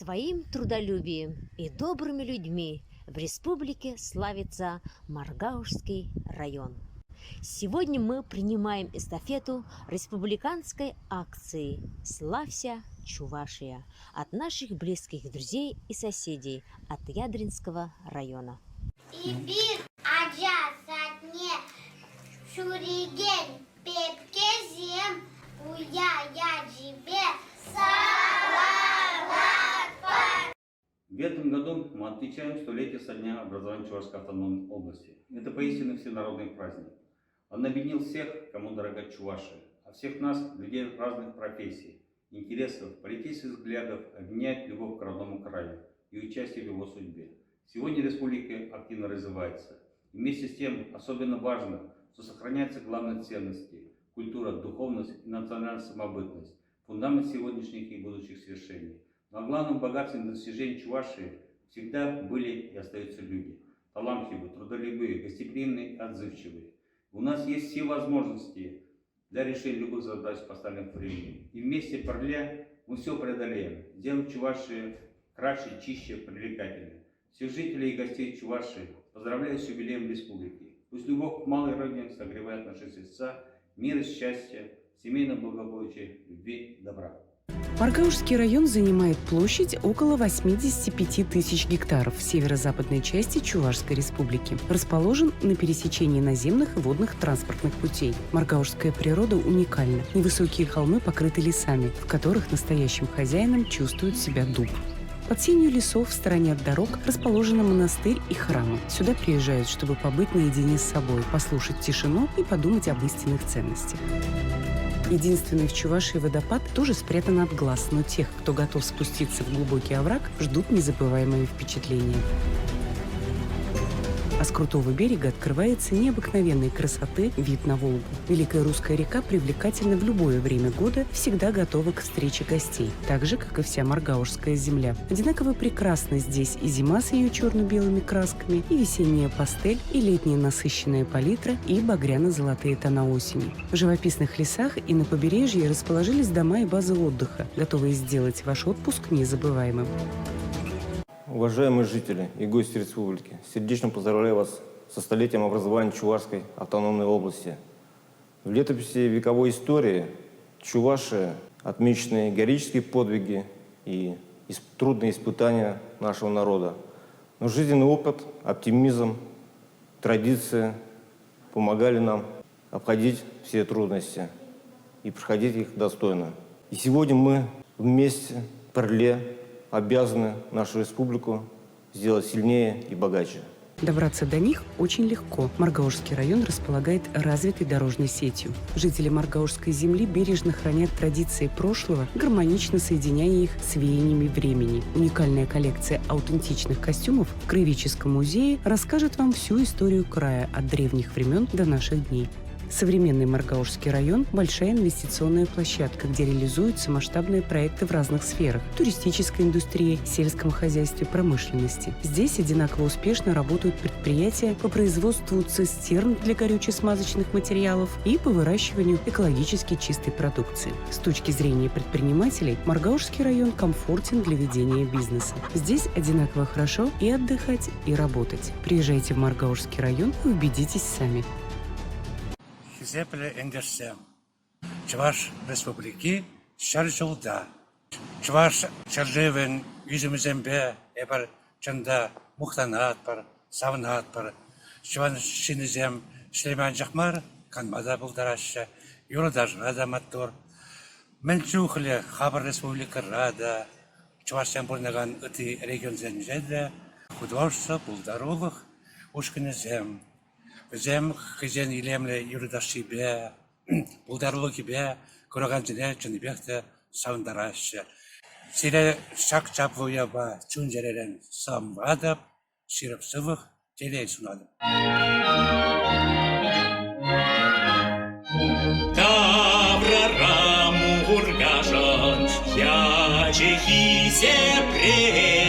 Своим трудолюбием и добрыми людьми в республике славится Маргаушский район. Сегодня мы принимаем эстафету республиканской акции «Славься, Чувашия» от наших близких друзей и соседей от Ядринского района. İbir aca satne şurigen pepkezim uya яджибе салават. В этом году мы отмечаем столетие со дня образования Чувашской автономной области. Это поистине всенародный праздник. Он объединил всех, кому дорога Чувашия, а всех нас, людей разных профессий, интересов, политических взглядов, объединяет любовь к родному краю и участие в его судьбе. Сегодня республика активно развивается. И вместе с тем особенно важно, что сохраняются главные ценности – культура, духовность и национальная самобытность, фундамент сегодняшних и будущих свершений. Но главным богатством достижений Чувашии всегда были и остаются люди. Талантливые, трудолюбивые, гостеприимные и отзывчивые. У нас есть все возможности для решения любых задач, поставленных времени. И вместе парля мы все преодолеем, сделаем Чувашию краше, чище, привлекательнее. Всех жителей и гостей Чувашии поздравляю с юбилеем республики. Пусть любовь к малой родине согревает наши сердца, мир и счастья, семейного благополучия, любви, добра. Маргаушский район занимает площадь около 85 тысяч гектаров в северо-западной части Чувашской республики. Расположен на пересечении наземных и водных транспортных путей. Маргаушская природа уникальна. Невысокие холмы покрыты лесами, в которых настоящим хозяином чувствует себя дуб. Под сенью лесов в стороне от дорог расположены монастырь и храмы. Сюда приезжают, чтобы побыть наедине с собой, послушать тишину и подумать об истинных ценностях. Единственный в Чувашии водопад тоже спрятан от глаз, но тех, кто готов спуститься в глубокий овраг, ждут незабываемые впечатления. А с крутого берега открывается необыкновенной красоты вид на Волгу. Великая русская река привлекательна в любое время года, всегда готова к встрече гостей, так же, как и вся Маргаушская земля. Одинаково прекрасна здесь и зима с ее черно-белыми красками, и весенняя пастель, и летняя насыщенная палитра, и багряно-золотые тона осени. В живописных лесах и на побережье расположились дома и базы отдыха, готовые сделать ваш отпуск незабываемым. Уважаемые жители и гости республики, сердечно поздравляю вас со столетием образования Чувашской автономной области. В летописи вековой истории Чувашия отмечены героические подвиги и трудные испытания нашего народа. Но жизненный опыт, оптимизм, традиции помогали нам обходить все трудности и проходить их достойно. И сегодня мы вместе, в Парле, обязаны нашу республику сделать сильнее и богаче. Добраться до них очень легко. Маргаушский район располагает развитой дорожной сетью. Жители Маргаушской земли бережно хранят традиции прошлого, гармонично соединяя их с веяниями времени. Уникальная коллекция аутентичных костюмов в Краеведческом музее расскажет вам всю историю края от древних времен до наших дней. Современный Маргаушский район – большая инвестиционная площадка, где реализуются масштабные проекты в разных сферах – туристической индустрии, сельском хозяйстве, промышленности. Здесь одинаково успешно работают предприятия по производству цистерн для горюче-смазочных материалов и по выращиванию экологически чистой продукции. С точки зрения предпринимателей, Маргаушский район комфортен для ведения бизнеса. Здесь одинаково хорошо и отдыхать, и работать. Приезжайте в Маргаушский район и убедитесь сами. Зепле эндерсем. Чуваш республики шаржулда. Чуваш шаржевен yüzümüzembe епар чанда мухтанат пар, савнат пар. Чуван шинезем шлеман жахмар, канмада булдараша, юрдажга да маттор. Мен чухле хабар республика рада. Чувашьян бурнаган ыты регион зенжеде, художество булдарулых ушкинезем. Зем хизен илемле юрдашибе, булдарлыгибе, кураганжине чунибекте савндараше. Сире шак чапвуяба чунжеререн самвадап, ширапсывых телей сунадым. Таврараму гургашан, я чехисе пре.